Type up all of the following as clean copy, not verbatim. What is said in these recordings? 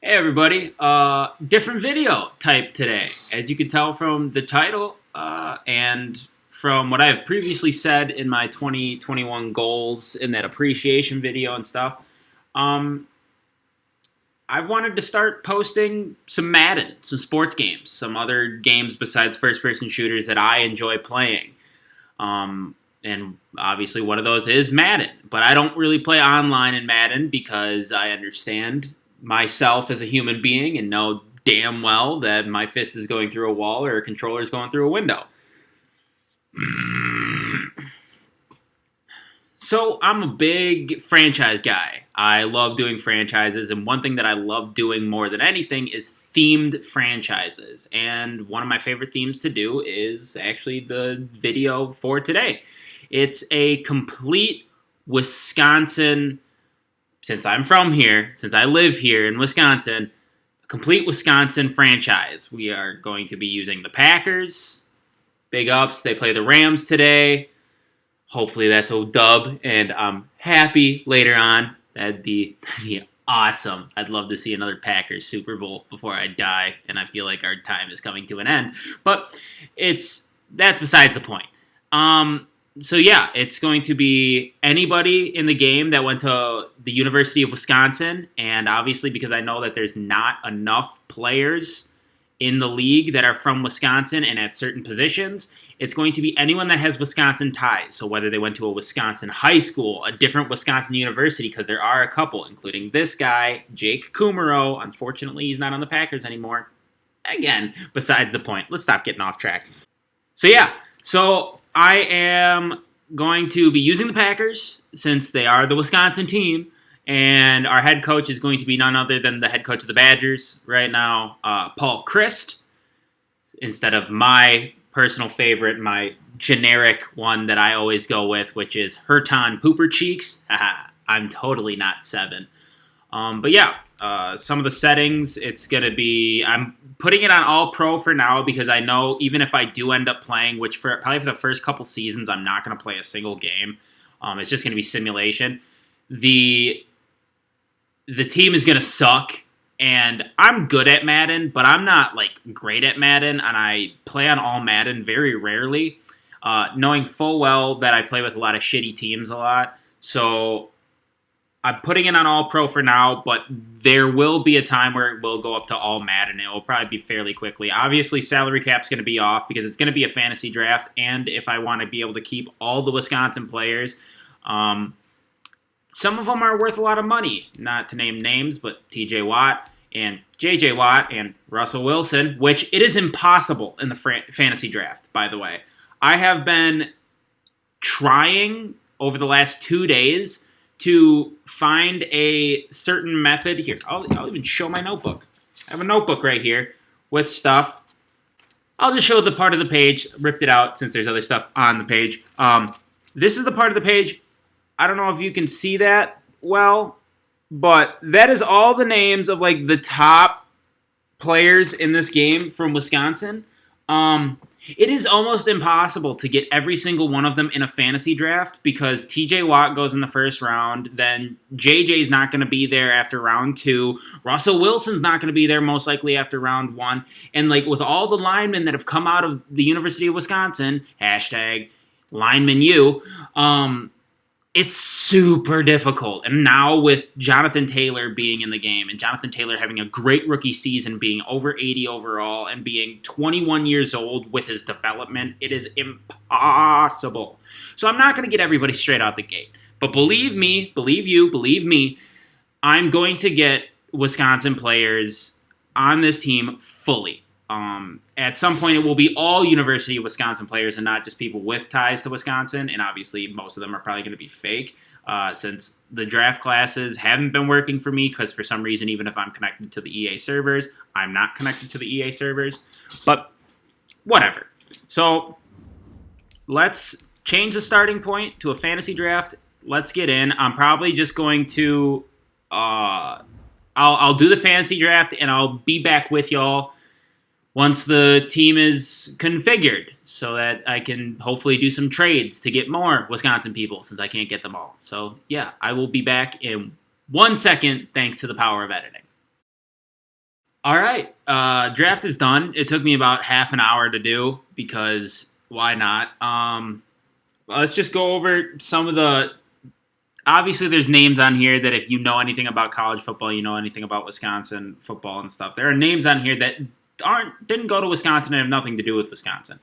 Hey everybody, different video type today. As you can tell from the title and from what I have previously said in my 2021 goals in that appreciation video and stuff, um, I've wanted to start posting some Madden, some sports games, some other games besides first-person shooters that I enjoy playing. And obviously one of those is Madden. But I don't really play online in Madden because I understand myself as a human being and know damn well that my fist is going through a wall or a controller is going through a window. So I'm a big franchise guy. I love doing franchises, and one thing that I love doing more than anything is themed franchises. And one of my favorite themes to do is actually the video for today. It's a complete Wisconsin, since I'm from here, since I live here in Wisconsin, a complete Wisconsin franchise. We are going to be using the Packers. Big ups. They play the Rams today. Hopefully that's a dub, and I'm happy later on. That'd be awesome. I'd love to see another Packers Super Bowl before I die, and I feel like our time is coming to an end. But that's besides the point. So yeah, it's going to be anybody in the game that went to the University of Wisconsin, and obviously because I know that there's not enough players in the league that are from Wisconsin and at certain positions, it's going to be anyone that has Wisconsin ties. So whether they went to a Wisconsin high school, a different Wisconsin university, because there are a couple, including this guy, Jake Kumaro. Unfortunately, he's not on the Packers anymore. Again, besides the point. Let's stop getting off track. So yeah, so I am going to be using the Packers since they are the Wisconsin team. And our head coach is going to be none other than the head coach of the Badgers right now, Paul Chryst, instead of my personal favorite, my generic one that I always go with, which is Hurton Pooper Cheeks. I'm totally not 7. But yeah, some of the settings, it's going to be, I'm putting it on all pro for now because I know even if I do end up playing, which probably for the first couple seasons, I'm not going to play a single game. It's just going to be simulation. The team is going to suck, and I'm good at Madden, but I'm not, great at Madden, and I play on all Madden very rarely, knowing full well that I play with a lot of shitty teams a lot. So I'm putting it on all pro for now, but there will be a time where it will go up to all Madden. It will probably be fairly quickly. Obviously, salary cap's going to be off because it's going to be a fantasy draft, and if I want to be able to keep all the Wisconsin players, some of them are worth a lot of money, not to name names, but TJ Watt and JJ Watt and Russell Wilson, which it is impossible in the fantasy draft, by the way. I have been trying over the last 2 days to find a certain method. Here, I'll even show my notebook. I have a notebook right here with stuff. I'll just show the part of the page. Ripped it out since there's other stuff on the page. This is the part of the page. I don't know if you can see that well, but that is all the names of the top players in this game from Wisconsin. It is almost impossible to get every single one of them in a fantasy draft because TJ Watt goes in the first round, then JJ's not going to be there after round 2, Russell Wilson's not going to be there most likely after round 1, and with all the linemen that have come out of the University of Wisconsin, hashtag lineman you, it's super difficult. And now with Jonathan Taylor being in the game and Jonathan Taylor having a great rookie season, being over 80 overall and being 21 years old with his development, it is impossible. So I'm not going to get everybody straight out the gate. But believe me, believe you, believe me, I'm going to get Wisconsin players on this team fully. At some point, it will be all University of Wisconsin players and not just people with ties to Wisconsin. And obviously, most of them are probably going to be fake since the draft classes haven't been working for me because for some reason, even if I'm connected to the EA servers, I'm not connected to the EA servers. But whatever. So let's change the starting point to a fantasy draft. Let's get in. I'm probably just going to I'll do the fantasy draft and I'll be back with y'all once the team is configured so that I can hopefully do some trades to get more Wisconsin people since I can't get them all. So, yeah, I will be back in 1 second thanks to the power of editing. All right. Draft is done. It took me about half an hour to do because why not? Let's just go over some of the. Obviously, there's names on here that if you know anything about college football, you know anything about Wisconsin football and stuff. There are names on here that didn't go to Wisconsin and have nothing to do with Wisconsin.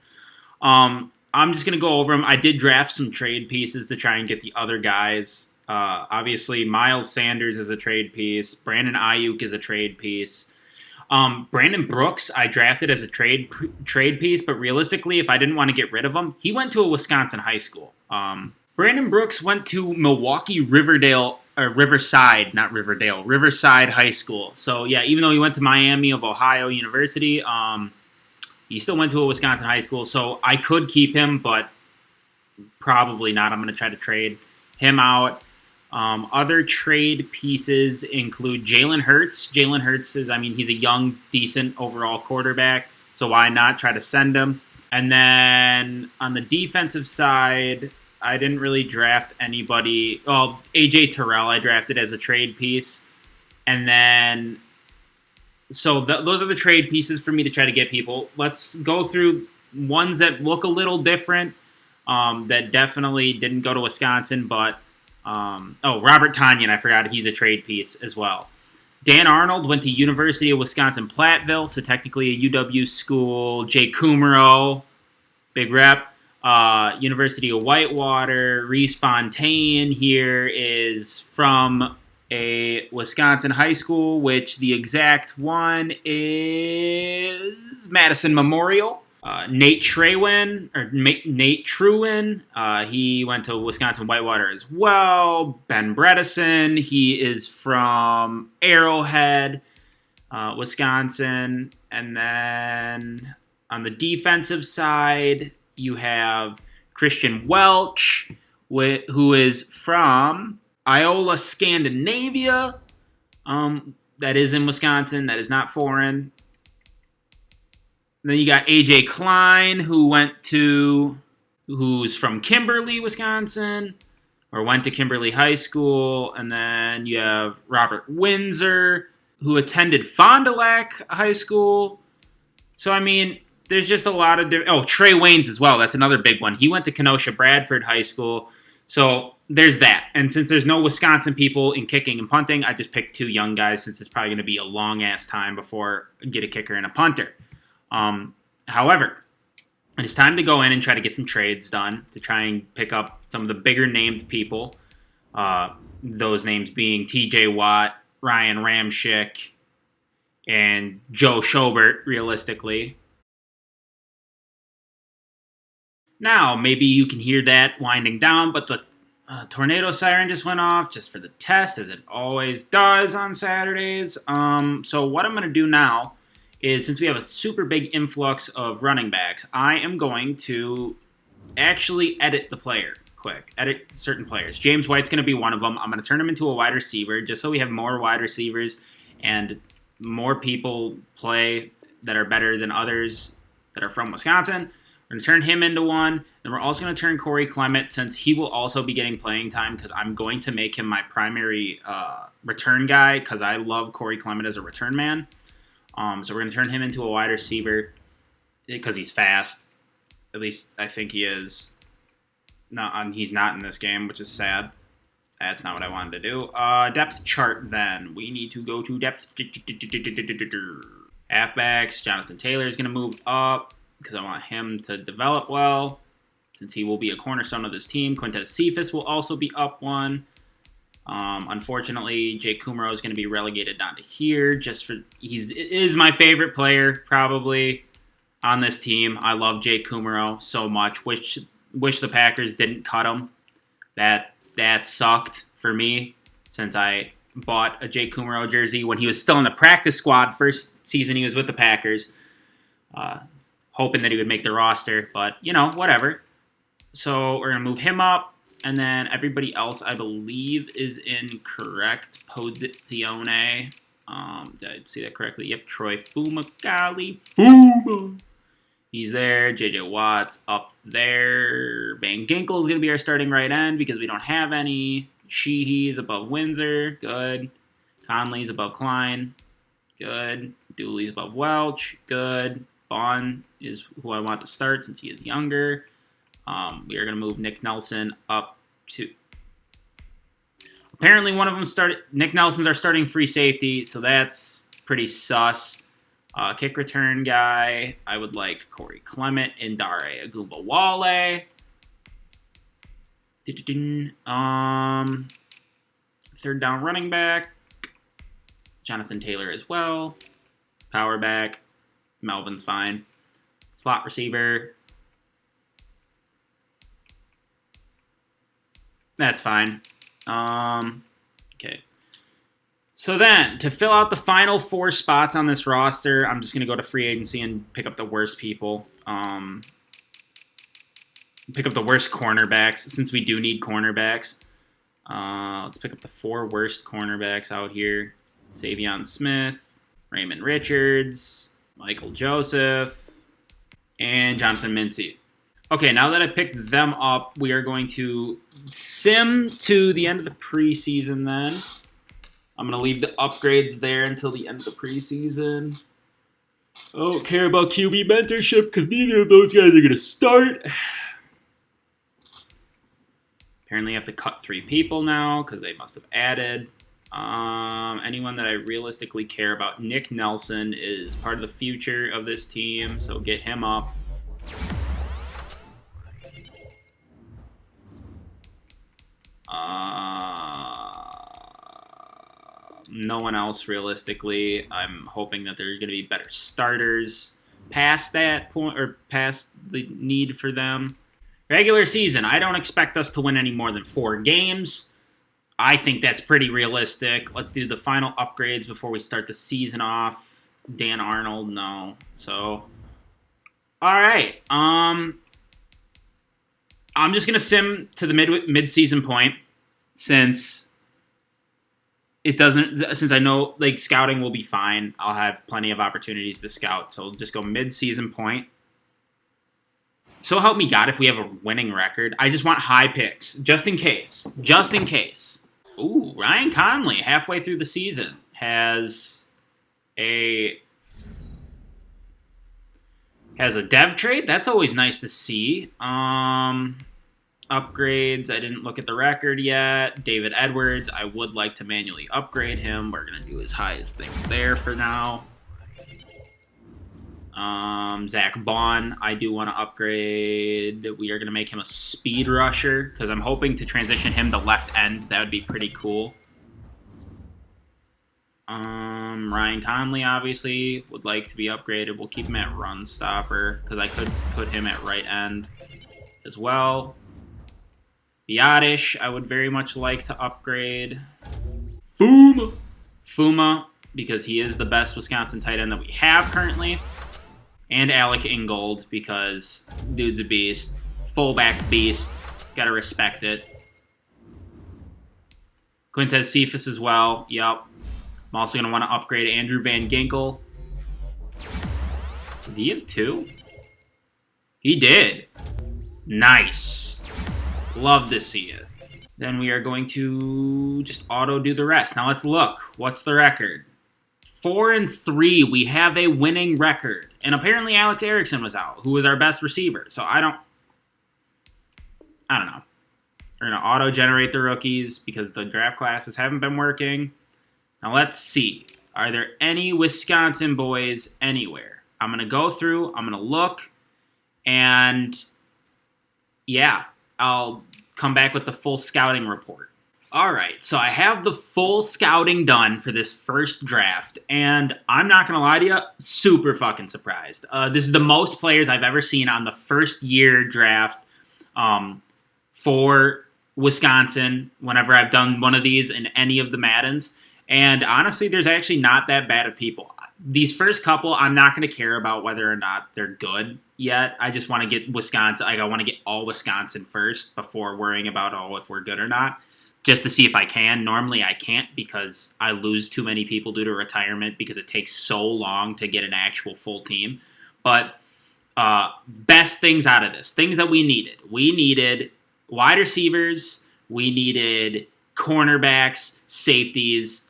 I'm just gonna go over them. I did draft some trade pieces to try and get the other guys. Obviously, Miles Sanders is a trade piece. Brandon Ayuk is a trade piece. Brandon Brooks, I drafted as a trade piece, but realistically, if I didn't want to get rid of him, he went to a Wisconsin high school. Brandon Brooks went to Milwaukee Riverdale, or Riverside, not Riverdale, Riverside High School. So yeah, even though he went to Miami of Ohio University, he still went to a Wisconsin high school. So I could keep him, but probably not. I'm going to try to trade him out. Other trade pieces include Jalen Hurts. Jalen Hurts is, I mean, he's a young, decent overall quarterback, so why not try to send him? And then on the defensive side, I didn't really draft anybody. Well, AJ Terrell I drafted as a trade piece. And then, so those are the trade pieces for me to try to get people. Let's go through ones that look a little different, that definitely didn't go to Wisconsin, but Robert Tanyan, I forgot he's a trade piece as well. Dan Arnold went to University of Wisconsin-Platteville, so technically a UW school. Jay Kumaro, big rep. University of Whitewater. Reese Fontaine here is from a Wisconsin high school, which the exact one is Madison Memorial. Nate Trewin, he went to Wisconsin Whitewater as well. Ben Bredesen, he is from Arrowhead, Wisconsin. And then on the defensive side, you have Christian Welch, who is from Iola, Scandinavia. That is in Wisconsin. That is not foreign. Then you got AJ Klein, who's from Kimberly, Wisconsin, or went to Kimberly High School. And then you have Robert Windsor, who attended Fond du Lac High School. So, I mean, there's just a lot of different... Oh, Trey Waynes as well. That's another big one. He went to Kenosha Bradford High School. So, there's that. And since there's no Wisconsin people in kicking and punting, I just picked two young guys since it's probably going to be a long-ass time before I get a kicker and a punter. However, it's time to go in and try to get some trades done to try and pick up some of the bigger named people. Those names being TJ Watt, Ryan Ramchick, and Joe Schobert, realistically. Now, maybe you can hear that winding down, but the tornado siren just went off just for the test, as it always does on Saturdays. So what I'm going to do now is, since we have a super big influx of running backs, I am going to actually edit the player quick. Edit certain players. James White's going to be one of them. I'm going to turn him into a wide receiver just so we have more wide receivers and more people play that are better than others that are from Wisconsin. We're going to turn him into one. Then we're also going to turn Corey Clement, since he will also be getting playing time, because I'm going to make him my primary return guy, because I love Corey Clement as a return man. So we're going to turn him into a wide receiver because he's fast. At least I think he is. He's not in this game, which is sad. That's not what I wanted to do. Depth chart, then. We need to go to depth. Halfbacks. Jonathan Taylor is going to move up because I want him to develop well, since he will be a cornerstone of this team. Quintez Cephas will also be up one. Unfortunately, Jake Kumaro is going to be relegated down to here. He is my favorite player probably on this team. I love Jake Kumaro so much. Wish the Packers didn't cut him. That sucked for me, since I bought a Jake Kumaro jersey when he was still in the practice squad. First season he was with the Packers, hoping that he would make the roster, but whatever. So we're gonna move him up. And then everybody else, I believe, is in correct posizione. Did I see that correctly? Yep, Troy Fumagalli. Fuma! He's there. J.J. Watt's up there. Van Ginkel is going to be our starting right end because we don't have any. Sheehy's above Windsor. Good. Conley's above Klein. Good. Dooley's above Welch. Good. Bond is who I want to start since he is younger. We are going to move Nick Nelson up to... Apparently one of them started... Nick Nelson's our starting free safety, so that's pretty sus. Kick return guy, I would like Corey Clement and Dare Agumbawale. Third down running back, Jonathan Taylor as well. Power back, Melvin's fine. Slot receiver, that's fine. Okay. So then, to fill out the final 4 spots on this roster, I'm just going to go to free agency and pick up the worst people. Pick up the worst cornerbacks, since we do need cornerbacks. Let's pick up the 4 worst cornerbacks out here. Savion Smith, Raymond Richards, Michael Joseph, and Jonathan Mincy. Okay, now that I picked them up, we are going to sim to the end of the preseason then. I'm going to leave the upgrades there until the end of the preseason. I don't care about QB mentorship because neither of those guys are going to start. Apparently I have to cut 3 people now because they must have added. Anyone that I realistically care about. Nick Nelson is part of the future of this team, so get him up. No one else realistically. I'm hoping that there are going to be better starters past that point, or past the need for them. Regular season, I don't expect us to win any more than 4 games. I think that's pretty realistic. Let's do the final upgrades before we start the season off. Dan Arnold, no. So, all right. I'm just going to sim to the mid-season point since I know like scouting will be fine. I'll have plenty of opportunities to scout. So just go mid-season point. So help me God if we have a winning record. I just want high picks, just in case. Just in case. Ooh, Ryan Conley, halfway through the season, has a dev trade. That's always nice to see. Upgrades, I didn't look at the record yet. David Edwards, I would like to manually upgrade him. We're going to do his highest things there for now. Zach Bond, I do want to upgrade. We are going to make him a speed rusher because I'm hoping to transition him to left end. That would be pretty cool. Ryan Conley, obviously, would like to be upgraded. We'll keep him at run stopper because I could put him at right end as well. Biotish, I would very much like to upgrade. Fuma, because he is the best Wisconsin tight end that we have currently. And Alec Ingold, because dude's a beast. Fullback beast. Gotta respect it. Quintez Cephas as well. Yep. I'm also going to want to upgrade Andrew Van Ginkel. Did he have 2? He did. Nice. Love to see it. Then we are going to just auto do the rest. Now let's look. What's the record? 4-3. We have a winning record. And apparently Alex Erickson was out, who was our best receiver. So I don't know. We're going to auto-generate the rookies because the draft classes haven't been working. Now let's see. Are there any Wisconsin boys anywhere? I'm going to go through. I'm going to look. And yeah, I'll come back with the full scouting report. All right, so I have the full scouting done for this first draft, and I'm not going to lie to you, super fucking surprised. This is the most players I've ever seen on the first year draft for Wisconsin whenever I've done one of these in any of the Maddens. And honestly, there's actually not that bad of people. These first couple, I'm not going to care about whether or not they're good yet. I just want to get Wisconsin. I want to get all Wisconsin first before worrying about, if we're good or not, just to see if I can. Normally, I can't because I lose too many people due to retirement because it takes so long to get an actual full team. But best things out of this, things that we needed. We needed wide receivers. We needed cornerbacks, safeties,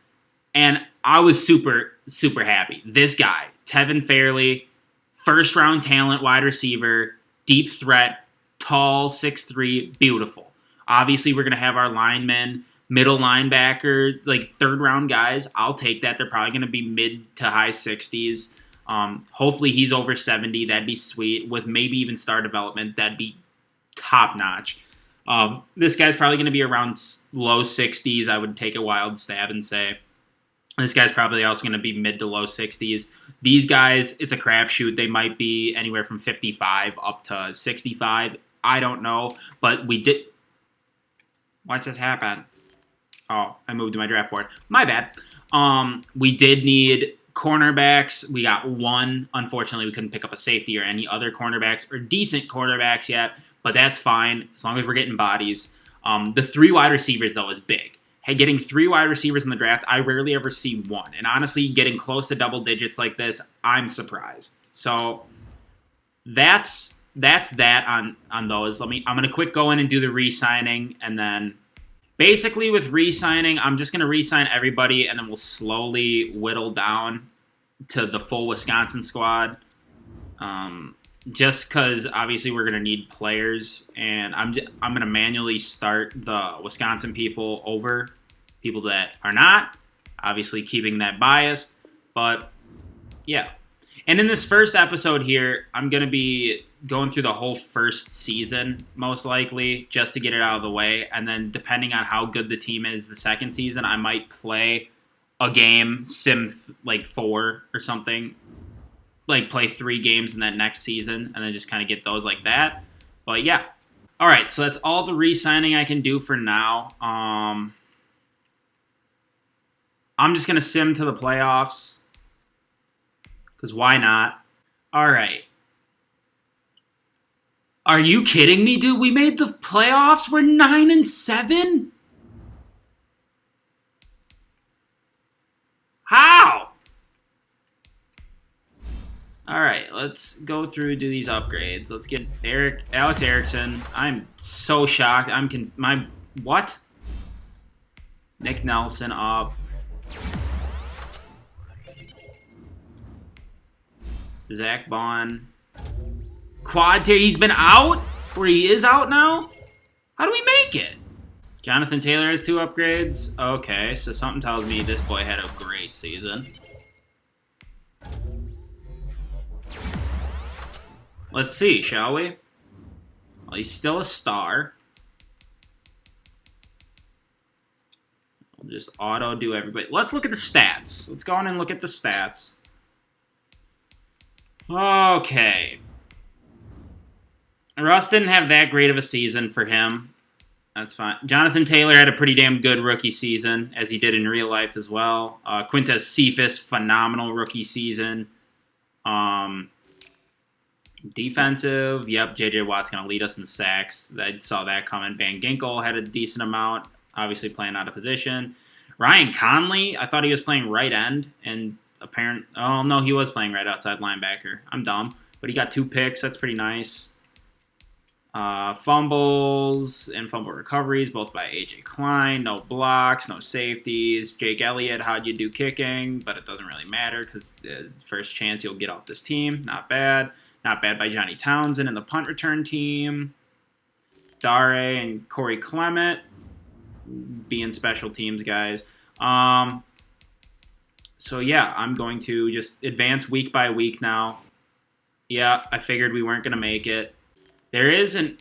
And I was super, super happy. This guy, Tevin Fairley, first round talent, wide receiver, deep threat, tall, 6'3", beautiful. Obviously, we're going to have our linemen, middle linebacker, like third round guys. I'll take that. They're probably going to be mid to high 60s. Hopefully he's over 70. That'd be sweet. With maybe even star development, that'd be top notch. This guy's probably going to be around low 60s. I would take a wild stab and say this guy's probably also going to be mid to low 60s. These guys, it's a crapshoot. They might be anywhere from 55 up to 65. I don't know, but we did. What just happened? Oh, I moved to my draft board. My bad. We did need cornerbacks. We got one. Unfortunately, we couldn't pick up a safety or any other cornerbacks or decent cornerbacks yet, but that's fine as long as we're getting bodies. The 3 wide receivers, though, is big. Hey, getting 3 wide receivers in the draft, I rarely ever see one. And honestly, getting close to double digits like this, I'm surprised. So that's that on those. I'm gonna quick go in and do the re-signing, and then basically with re-signing, I'm just gonna re-sign everybody, and then we'll slowly whittle down to the full Wisconsin squad. Just because obviously we're gonna need players, and I'm gonna manually start the Wisconsin people over people that are not. Obviously keeping that biased, but yeah. And in this first episode here, I'm gonna be going through the whole first season, most likely, just to get it out of the way. And then depending on how good the team is the second season, I might play a game, like 4 or something. Like play 3 games in that next season and then just kind of get those like that. But yeah. All right, so that's all the re-signing I can do for now. I'm just going to sim to the playoffs because why not? All right. Are you kidding me, dude? We made the playoffs? We're 9-7? How? All right, let's go through, do these upgrades. Let's get Alex Erickson. I'm so shocked. What? Nick Nelson up. Zach Bond. Quad tear. He's been out? Or he is out now? How do we make it? Jonathan Taylor has 2 upgrades. Okay, so something tells me this boy had a great season. Let's see, shall we? Well, he's still a star. We'll just auto-do everybody. Let's look at the stats. Let's go on and look at the stats. Okay. Russ didn't have that great of a season for him. That's fine. Jonathan Taylor had a pretty damn good rookie season, as he did in real life as well. Quintez Cephas, phenomenal rookie season. Defensive, yep, J.J. Watt's going to lead us in sacks. I saw that coming. Van Ginkel had a decent amount, obviously playing out of position. Ryan Conley, I thought he was playing right end, and oh, no, he was playing right outside linebacker. I'm dumb. But he got 2 picks. That's pretty nice. Fumbles and fumble recoveries, both by A.J. Klein. No blocks, no safeties. Jake Elliott, how'd you do kicking? But it doesn't really matter because the first chance you'll get off this team. Not bad. Not bad by Johnny Townsend and the punt return team. Dare and Corey Clement being special teams guys. So yeah, I'm going to just advance week by week now. Yeah, I figured we weren't going to make it. There is an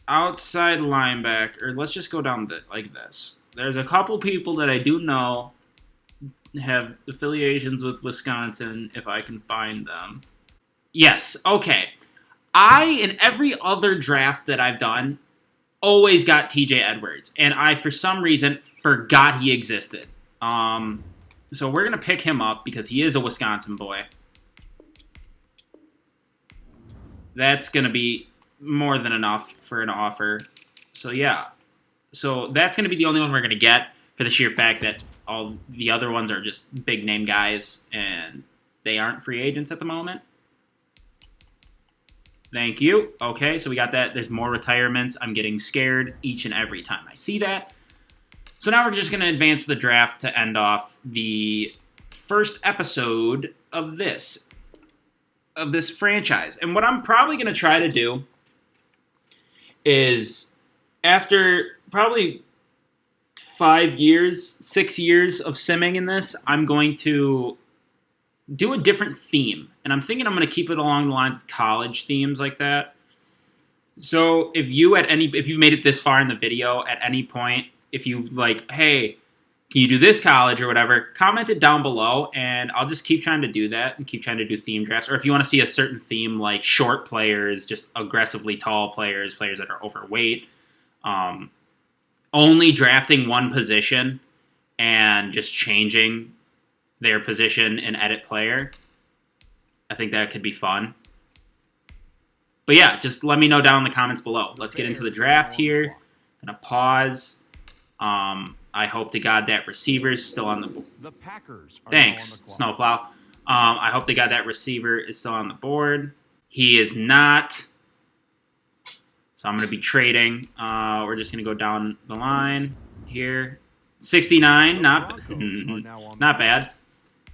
outside linebacker. Let's just go down like this. There's a couple people that I do know have affiliations with Wisconsin, if I can find them. Yes, okay. In every other draft that I've done, always got TJ Edwards. And I, for some reason, forgot he existed. So we're going to pick him up because he is a Wisconsin boy. That's going to be more than enough for an offer. So yeah. So that's going to be the only one we're going to get for the sheer fact that all the other ones are just big name guys and they aren't free agents at the moment. Thank you. Okay, so we got that. There's more retirements. I'm getting scared each and every time I see that. So now we're just going to advance the draft to end off the first episode of this franchise. And what I'm probably going to try to do is, after probably 5 years, 6 years of simming in this, I'm going to do a different theme. And I'm thinking I'm going to keep it along the lines of college themes like that. So if you've made it this far in the video at any point, if you like, hey, can you do this college or whatever, comment it down below, and I'll just keep trying to do that and keep trying to do theme drafts. Or if you want to see a certain theme like short players, just aggressively tall players, players that are overweight, only drafting one position and just changing their position in edit player, I think that could be fun. But yeah, just let me know down in the comments below. Let's get into the draft here. Gonna pause. I hope to God that receiver's still on the board. The Packers are Thanks, Snowplow. I hope to God that receiver is still on the board. He is not. So I'm going to be trading. We're just going to go down the line here. 69, not bad.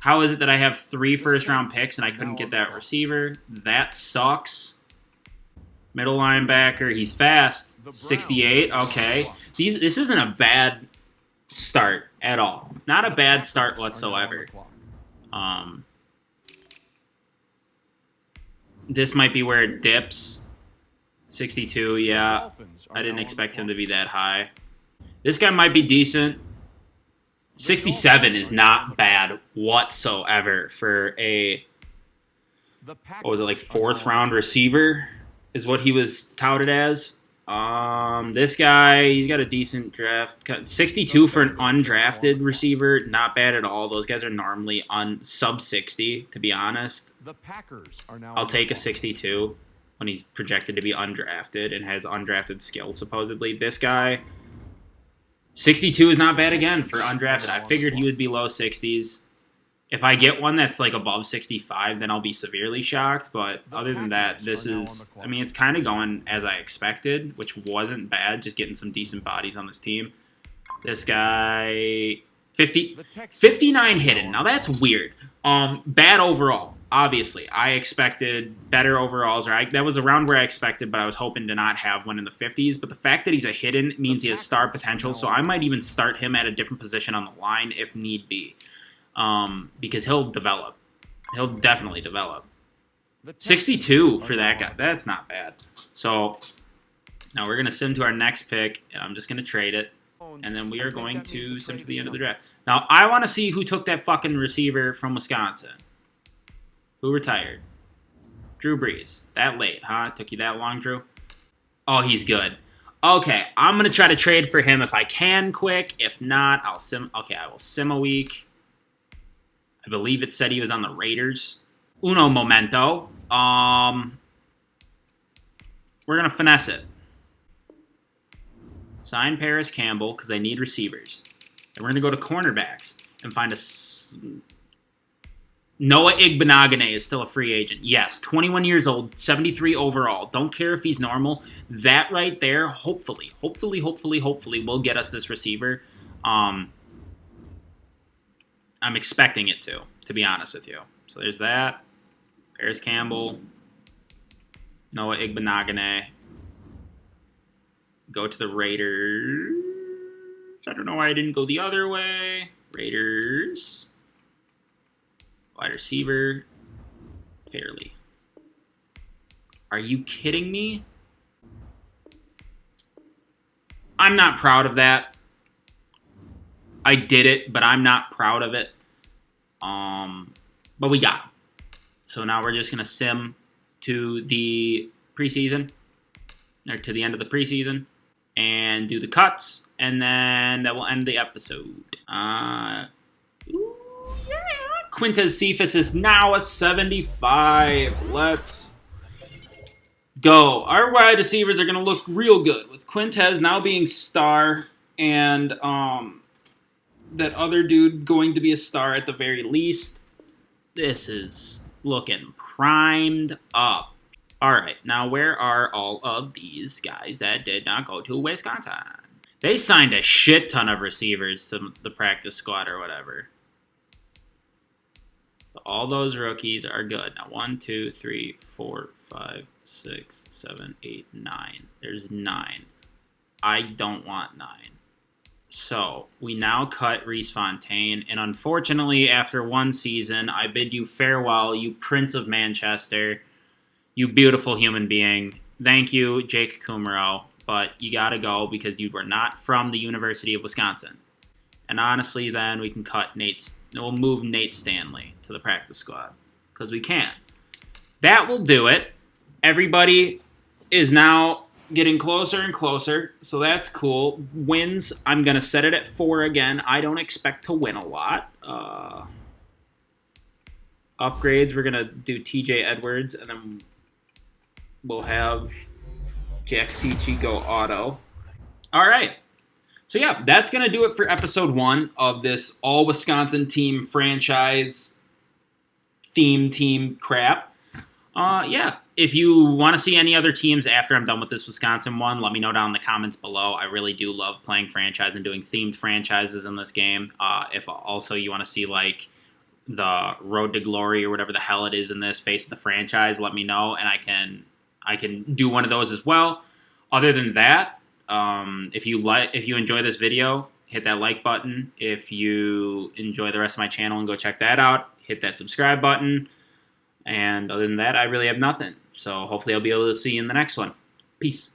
How is it that I have 3 first-round picks and I couldn't get that receiver? That sucks. Middle linebacker, he's fast. 68, okay. This isn't a bad start at all. Not a bad start whatsoever. This might be where it dips. 62, yeah. I didn't expect him to be that high. This guy might be decent. 67 is not bad whatsoever for a, what was it, like 4th round receiver is what he was touted as. This guy, he's got a decent draft. 62 for an undrafted receiver, not bad at all. Those guys are normally on sub 60, to be honest. I'll take a 62 when he's projected to be undrafted and has undrafted skills, supposedly. This guy, 62 is not bad again for undrafted. I figured he would be low 60s. If I get one that's like above 65, then I'll be severely shocked. But other than that, this is, I mean, it's kind of going as I expected, which wasn't bad, just getting some decent bodies on this team. This guy, 59 hidden. Now that's weird. Bad overall. Obviously, I expected better overalls. That was around where I expected, but I was hoping to not have one in the 50s. But the fact that he's a hidden means he has star potential, so I might even start him at a different position on the line if need be. Because he'll develop. He'll definitely develop. 62 for that guy. That's not bad. So now we're going to sim to our next pick, and I'm just going to trade it. And then we are going to sim to the end of the draft. Now, I want to see who took that fucking receiver from Wisconsin. Who retired? Drew Brees. That late, huh? Took you that long, Drew? Oh, he's good. Okay, I'm going to try to trade for him if I can quick. If not, I'll sim. Okay, I will sim a week. I believe it said he was on the Raiders. Uno momento. We're going to finesse it. Sign Paris Campbell because I need receivers. Then we're going to go to cornerbacks and find a... Noah Igbenogany is still a free agent. Yes, 21 years old, 73 overall. Don't care if he's normal. That right there, hopefully will get us this receiver. I'm expecting it to be honest with you. So there's that. Paris Campbell. Noah Igbenogany. Go to the Raiders. I don't know why I didn't go the other way. Raiders. Wide receiver. Fairly. Are you kidding me? I'm not proud of that. I did it, but I'm not proud of it. But we got him. So now we're just going to sim to the preseason. Or to the end of the preseason. And do the cuts. And then that will end the episode. Quintez Cephas is now a 75. Let's go. Our wide receivers are going to look real good with Quintez now being star and that other dude going to be a star at the very least. This is looking primed up. All right, now where are all of these guys that did not go to Wisconsin? They signed a shit ton of receivers to the practice squad or whatever. All those rookies are good. Now, 1, 2, 3, 4, 5, 6, 7, 8, 9. There's 9. I don't want 9. So, we now cut Reese Fontaine, and unfortunately, after one season, I bid you farewell, you Prince of Manchester, you beautiful human being. Thank you, Jake Kummerow, but you gotta go because you were not from the University of Wisconsin. And honestly, then we can we'll move Nate Stanley to the practice squad because we can. That will do it. Everybody is now getting closer and closer, so that's cool. Wins, I'm going to set it at 4 again. I don't expect to win a lot. Upgrades, we're going to do TJ Edwards, and then we'll have Jack Cicci go auto. All right. So, yeah, that's going to do it for episode 1 of this all-Wisconsin team franchise theme team crap. Yeah, if you want to see any other teams after I'm done with this Wisconsin one, let me know down in the comments below. I really do love playing franchise and doing themed franchises in this game. If also you want to see, like, the Road to Glory or whatever the hell it is in this, Face of the Franchise, let me know, and I can do one of those as well. Other than that, if you enjoy this video, hit that like button. If you enjoy the rest of my channel and go check that out, hit that subscribe button. And other than that, I really have nothing. So hopefully I'll be able to see you in the next one. Peace.